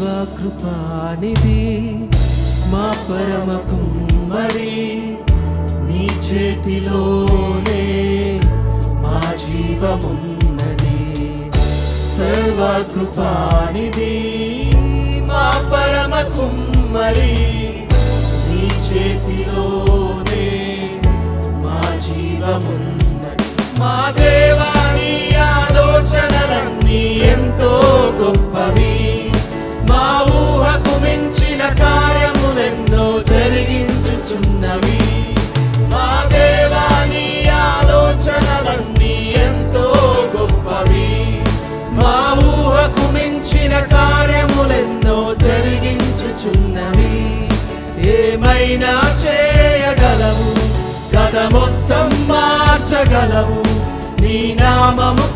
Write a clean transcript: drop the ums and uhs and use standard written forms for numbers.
సర్వకృపానిధి మా పరమ కుమ్మరి, నీ చేతిలోనే మా జీవమున్నది. సర్వకృపానిధి మా పరమ కుమ్మరి, నీ చేతిలోనే మా జీవమున్నది. మా దేవా నీ ఆలోచనలన్నీ ఎంతో గొప్పవి, మా ఊహకు మించిన కార్యములెన్నో జరిగించుచున్నవి. మా దేవా నీ ఆలోచనలన్నీ ఎంతో గొప్పవి, మా ఊహకు మించిన కార్యములెన్నో జరిగించుచున్నవి. ఏమైనా చేయగలవు, కథ మొత్తం మార్చగలవు, నీ నామము